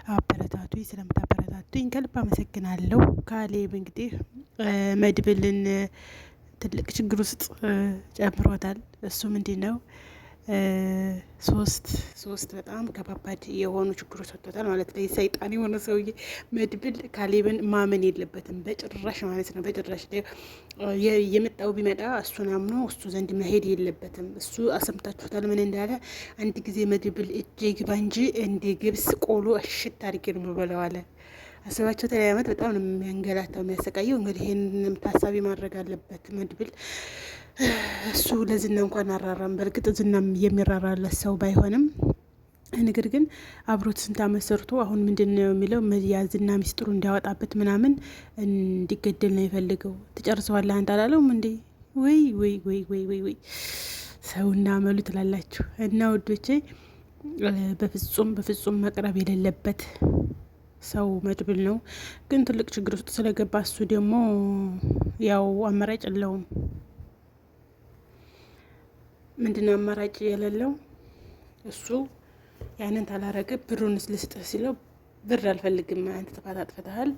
አበረታቱኝ። ስለምታበረታቱኝ ከልብ አመሰግናለሁ። ካሌብ እንግዲህ መድብልን ትልቅ ችግር ውስጥ ጨምሮታል። እሱ ምንድን ነው ሶስት በጣም ከባባድ የሆኑ ችግሮች ሰጥቶታል ማለት ነው። ሰይጣን የሆነ ሰውዬ መድብል ካሌብን ማመን የለበትም በጭራሽ ማለት ነው። በጭራሽ የመጣው ቢመጣ እሱን አምኖ እሱ ዘንድ መሄድ የለበትም። እሱ አሰምታችሁታል ምን እንዳለ። አንድ ጊዜ መድብል እጄ ግባ እንጂ እንደ ግብስ ቆሎ እሽት አድርጌ ነው የምበላው አለ። አስባቸው ተለያይ አመት በጣም ነው የሚያንገላታው የሚያሰቃየው። እንግዲህ ይህንን ታሳቢ ማድረግ አለበት መድብል። እሱ ለዝና እንኳን አራራም። በእርግጥ ዝናም የሚራራለት ሰው ባይሆንም ነገር ግን አብሮት ስንት አመት ሰርቶ አሁን ምንድን ነው የሚለው ያዝና ሚስጥሩ እንዲያወጣበት ምናምን እንዲገደል ነው የፈልገው። ትጨርሰዋለህ አንተ አላለውም እንዴ? ወይ ወይ ወይ ወይ ወይ ወይ ሰውና መሉ ትላላችሁ። እና ወዶቼ በፍጹም መቅረብ የሌለበት ሰው መድብል ነው። ግን ትልቅ ችግር ውስጥ ስለገባ እሱ ደግሞ ያው አማራጭ የለውም። ምንድነው አማራጭ የሌለው? እሱ ያንን ታላረገ ብሩንስ ልስጥህ ሲለው ብር አልፈልግም፣ አንተ ጥፋት አጥፍተሃል፣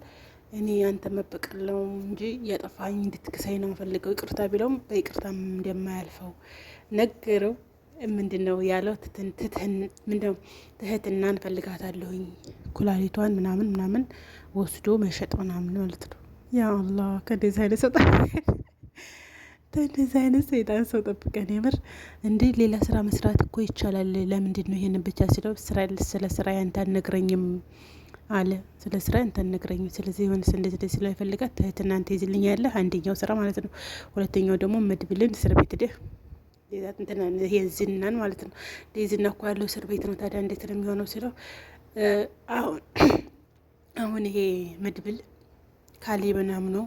እኔ አንተ መበቀለው እንጂ ያጠፋኝ እንድትክሳይ ነው ፈልገው ይቅርታ ቢለውም በይቅርታም እንደማያልፈው ነገረው። ምንድነው ያለው? ትህትና እንፈልጋታለሁኝ ኩላሊቷን ምናምን ወስዶ መሸጥ ምናምን ማለት ነው። ያ አላህ ከደዚህ አይነት ሰው እንደዚህ አይነት ሰይጣን ሰው ጠብቀን። የምር እንዴ ሌላ ስራ መስራት እኮ ይቻላል። ለምንድን ነው ይሄንን ብቻ ሲለው ስለ ስራ ያንተ አልነግረኝም አለ። ስለ ስራ ያንተ አልነግረኝም። ስለዚህ የሆነስ እንደዚህ ስለ ይፈልጋት ትህትና አንተ ይዝልኝ ያለህ አንደኛው ስራ ማለት ነው። ሁለተኛው ደግሞ መድብልን እስር ቤት ደህ ዝናን ማለት ነው። ዝና እኮ ያለው እስር ቤት ነው። ታዲያ እንዴት ነው የሚሆነው ሲለው አሁን ይሄ መድብል ካሌብን አምኖ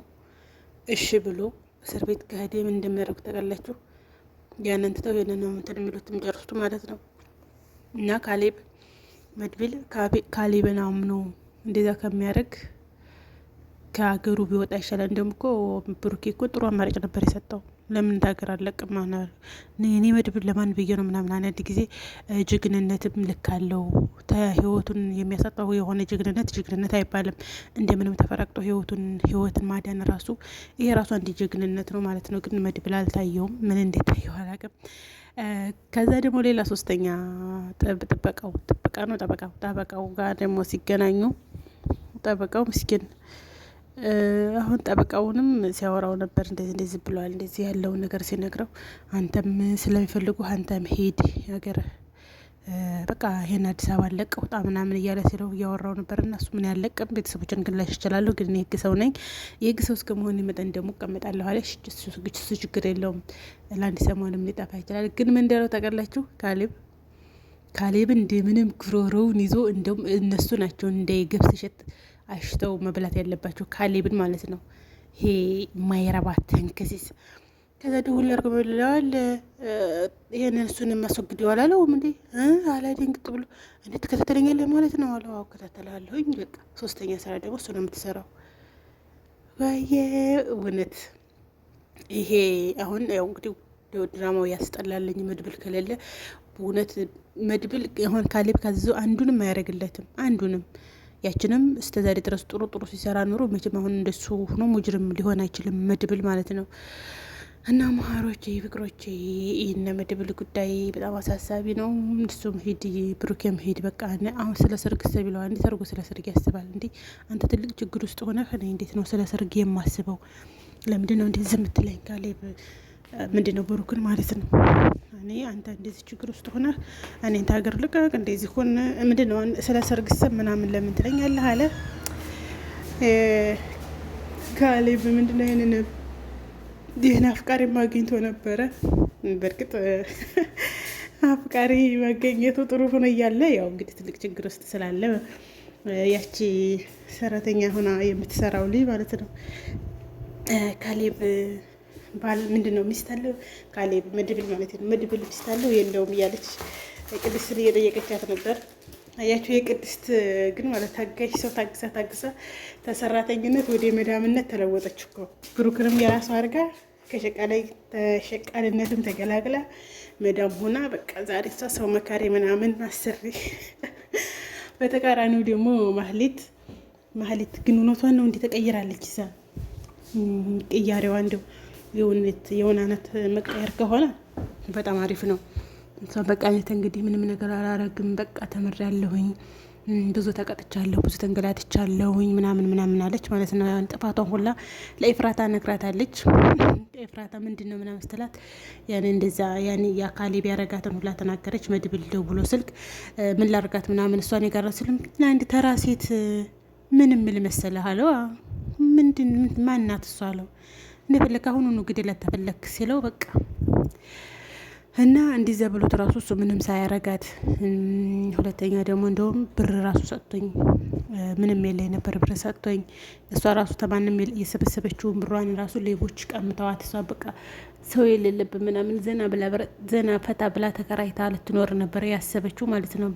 እሺ ብሎ እስር ቤት ከሄደ ምን እንደሚያደርጉ ታውቃላችሁ? ያንን ትተው ይሄንን ነው እንትን የሚሉት የሚጨርሱት ማለት ነው። እና መድብል ካሌብን አምኖ እንደዛ ከሚያደርግ ከሀገሩ ቢወጣ ይሻላል። እንደውም እኮ ብሩኬ እኮ ጥሩ አማራጭ ነበር የሰጠው። ለምን ሀገር አለቅም እኔ መድብል ለማን ብዬ ነው ምናምን። አንድ ጊዜ ጀግንነትም ልክ አለው። ህይወቱን የሚያሰጠው የሆነ ጀግንነት አይባልም። እንደምንም ተፈራቅጦ ህይወትን ማዳን ራሱ ይሄ ራሱ አንድ ጀግንነት ነው ማለት ነው። ግን መድብል አልታየውም። ምን እንዴት ታየው አላውቅም። ከዛ ደግሞ ሌላ ሶስተኛ ጠበቃው ጋር ደግሞ ሲገናኙ ጠበቃው ምስኪን አሁን ጠበቃውንም ሲያወራው ነበር። እንደዚህ ብለዋል። እንደዚህ ያለውን ነገር ሲነግረው አንተም ስለሚፈልጉ አንተም ሄድ ሀገር በቃ ይሄን አዲስ አበባ ለቀ ውጣ ምናምን እያለ ሲለው እያወራው ነበር። እና እሱ ምን ያለቀም ቤተሰቦችን ግን ላሽ ይችላሉ። ግን የህግ ሰው ነኝ፣ የህግ ሰው እስከመሆን መጠን ደግሞ እቀመጣለሁ አለ። እሱ ችግር የለውም ለአንድ ሰሞንም ሊጠፋ ይችላል። ግን ምን እንዳለው ታውቃላችሁ? ካሌብ እንደምንም ጉሮሮውን ይዞ እንደውም እነሱ ናቸው እንደ ገብስ እሸት አሽተው መብላት ያለባቸው ካሌብን ማለት ነው። ይሄ ማይረባ ተንከሲስ። ከዛ ደውል አድርገው ብለዋል። ይሄንን እሱን ማስወግደው አላለውም እንዴ አላ ድንግጥ ብሎ እንዴ ትከታተለኛለህ ማለት ነው አለው። አዎ እከታተላለሁኝ። በቃ ሶስተኛ ስራ ደግሞ እሱ ነው የምትሰራው። ባየ እውነት ይሄ አሁን ያው እንግዲህ ድራማው ያስጠላለኝ መድብል ከሌለ በእውነት መድብል አሁን ካሌብ ካዘዘው አንዱንም አያደርግለትም። አንዱንም ያችንም እስከዛሬ ድረስ ጥሩ ሲሰራ ኑሮ መቼም አሁን እንደሱ ሆኖ ሙጅርም ሊሆን አይችልም መድብል ማለት ነው። እና መሀሮቼ ፍቅሮቼ ይህነ መድብል ጉዳይ በጣም አሳሳቢ ነው። እሱም ሂድ ብሩኬም ሂድ በቃ አሁን ስለ ሰርግ ሰብ ይለዋል። እንዴት አድርጎ ስለ ሰርግ ያስባል እንዴ? አንተ ትልቅ ችግር ውስጥ ሆነ እኔ እንዴት ነው ስለ ሰርግ የማስበው? ለምንድን ነው እንዴት ዝም ትለኝ? ካሌብ ምንድን ነው ብሩክን ማለት ነው። እኔ አንተ እንደዚህ ችግር ውስጥ ሆነ እኔን ታገር ልቀቅ እንደዚህ ሆነ ምንድን ነው ስለ ሰርግ ሰብ ምናምን ለምን ትለኛለህ አለ ካሌብ። ምንድን ነው ይሄንን ይህን አፍቃሪ ማግኝቶ ነበረ። በእርግጥ አፍቃሪ ማገኘቱ ጥሩ ሆኖ እያለ ያው እንግዲህ ትልቅ ችግር ውስጥ ስላለ ያቺ ሰራተኛ ሆና የምትሰራው ልጅ ማለት ነው ካሌብ ባል ምንድን ነው ሚስት አለው ካሌብ መድብል ማለት ነው። መድብል ሚስት አለው የለውም እያለች ቅድስትን እየጠየቀቻት ነበር። አያችሁ የቅድስት ግን ማለት ታጋሽ ሰው ታግሳ ተሰራተኝነት ወደ መዳምነት ተለወጠች እኮ። ብሩክንም የራሷ አድርጋ ከሸቃልነትም ተገላግላ መዳም ሆና በቃ ዛሬ እሷ ሰው መካሪ ምናምን አሰሪ በተቃራኒው ደግሞ ማህሌት ግን እውነቷን ነው እንዲህ ተቀይራለች። እዛ ቅያሬዋ እንደው የሆነ አይነት መቀየር ከሆነ በጣም አሪፍ ነው። እሷ በቃ እንግዲህ ምንም ነገር አላረግም፣ በቃ ተምሬያለሁኝ፣ ብዙ ተቀጥቻለሁ፣ ብዙ ተንገላትቻለሁኝ ምናምን አለች ማለት ነው። ጥፋቷን ሁላ ለኤፍራታ ነግራታለች። ኤፍራታ ምንድን ነው ምናምን ስትላት እንደዛ የአካሌ ቢያረጋትን ሁላ ተናገረች። መድብል ደውሎ ስልክ ምን ላርጋት ምናምን እሷን የጋራ ስልም ለአንድ ተራ ሴት ምን ምል መሰለህ አለው። ማናት እሷ አለው። እንደፈለክ አሁኑኑ ግደላት ተፈለክ ሲለው በቃ እና እንዲህ ዘብሎት ራሱ እሱ ምንም ሳያረጋት፣ ሁለተኛ ደግሞ እንደውም ብር ራሱ ሰጥቶኝ ምንም የለኝ ነበር ብር ሰጥቶኝ፣ እሷ ራሱ ተማንም የሰበሰበችውን ብሯን ራሱ ሌቦች ቀምተዋት፣ እሷ በቃ ሰው የሌለብን ምናምን ዘና ፈታ ብላ ተከራይታ ልትኖር ነበር ያሰበችው ማለት ነው።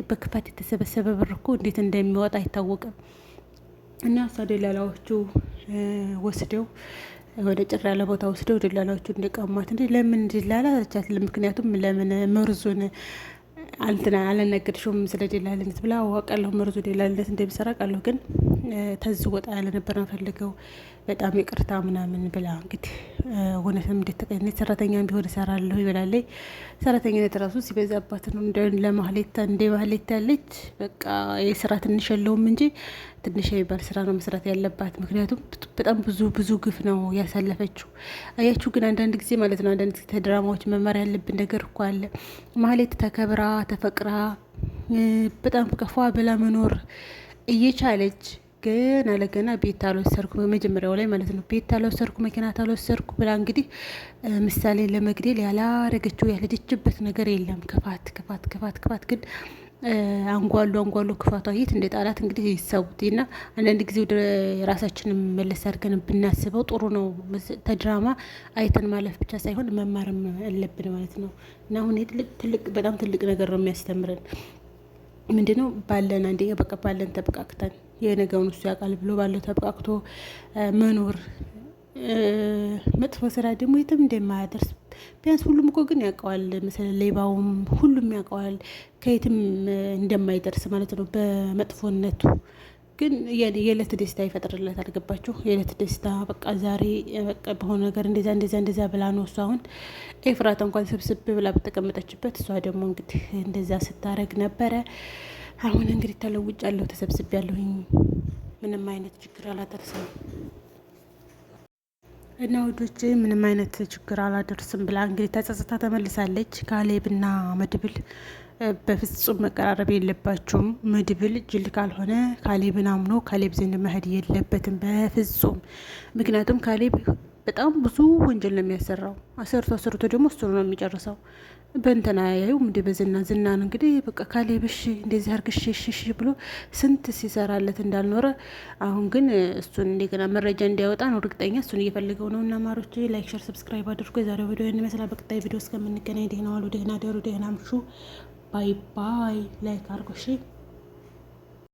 በክፋት የተሰበሰበ ብር እኮ እንዴት እንደሚወጣ አይታወቅም። እና እሷ ደላላዎቹ ወስደው ወደ ጭር ያለ ቦታ ወስደው ደላላዎቹ እንደቀሟት ለምን ደላላ አለቻት። ምክንያቱም ለምን መርዙን አልነገርሽውም ስለ ደላልነት ብላ አውቃለሁ፣ መርዙ ደላልነት እንደሚሰራ ቃለሁ፣ ግን ተዝ ወጣ ያለ ነበር ፈልገው በጣም ይቅርታ ምናምን ብላ እንግዲህ እውነትም እንደተቀኘች ሰራተኛ ቢሆን እሰራለሁ ይበላለች። ሰራተኛነት ራሱ ሲበዛባት ነው ለማህሌት ያለች በቃ የስራ ትንሽ የለውም እንጂ ትንሽ የሚባል ስራ ነው መስራት ያለባት። ምክንያቱም በጣም ብዙ ግፍ ነው ያሳለፈችው። አያችሁ ግን አንዳንድ ጊዜ ማለት ነው አንዳንድ ጊዜ ከድራማዎች መማር ያለብን ነገር እኮ አለ። ማህሌት ተከብራ ተፈቅራ በጣም ከፏ ብላ መኖር እየቻለች ገና ለገና ቤት አልወሰድኩ በመጀመሪያው ላይ ማለት ነው ቤት አልወሰድኩ መኪና አልወሰድኩ ብላ እንግዲህ ምሳሌ ለመግደል ያላረገችው ያልሄደችበት ነገር የለም። ክፋት ግን አንጓሉ ክፋቷ የት እንደ ጣላት እንግዲህ ይሰቡት እና አንዳንድ ጊዜ ወደ ራሳችንን መለስ አድርገን ብናስበው ጥሩ ነው። ተድራማ አይተን ማለፍ ብቻ ሳይሆን መማርም አለብን ማለት ነው። እና አሁን በጣም ትልቅ ነገር ነው የሚያስተምረን። ምንድነው ባለን አንደኛ በቃ ባለን ተበቃቅተን የነገውን እሱ ያውቃል ብሎ ባለው ተበቃቅቶ መኖር። መጥፎ ስራ ደግሞ የትም እንደማያደርስ ቢያንስ ሁሉም እኮ ግን ያውቀዋል። መሰለ ሌባውም ሁሉም ያውቀዋል ከየትም እንደማይደርስ ማለት ነው በመጥፎነቱ። ግን የዕለት ደስታ ይፈጥርለት አልገባችሁ? የዕለት ደስታ በቃ ዛሬ በቃ በሆነ ነገር እንደዛ ብላ ነው እሷ አሁን ኤፍራታ እንኳን ስብስብ ብላ በተቀመጠችበት እሷ ደግሞ እንግዲህ እንደዛ ስታረግ ነበረ። አሁን እንግዲህ ተለውጫለሁ፣ ተሰብስቤያለሁኝ፣ ምንም አይነት ችግር አላደርስም እና ውዶቼ ምንም አይነት ችግር አላደርስም ብላ እንግዲህ ተጸጽታ ተመልሳለች። ካሌብና መድብል በፍጹም መቀራረብ የለባቸውም። መድብል ጅል ካልሆነ ካሌብን አምኖ ካሌብ ዘንድ መሄድ የለበትም በፍጹም። ምክንያቱም ካሌብ በጣም ብዙ ወንጀል ነው የሚያሰራው። አሰርቶ ደግሞ እሱ ነው የሚጨርሰው። በእንትና ያዩ እንደ ዝናን እንግዲህ በቃ ካሌብሽ እንደዚህ አርግሽ ብሎ ስንት ሲሰራለት እንዳልኖረ፣ አሁን ግን እሱን እንደገና መረጃ እንዲያወጣ ነው እርግጠኛ እሱን እየፈልገው ነው። እና ማሮቼ ላይክ፣ ሸር፣ ሰብስክራይብ አድርጎ የዛሬው ቪዲዮ ይመስላል። በቀጣይ ቪዲዮ እስከምንገናኝ ደህና ዋሉ፣ ደህና ደሩ፣ ደህና ምሹ። ባይ ባይ። ላይክ አድርጎ እሺ።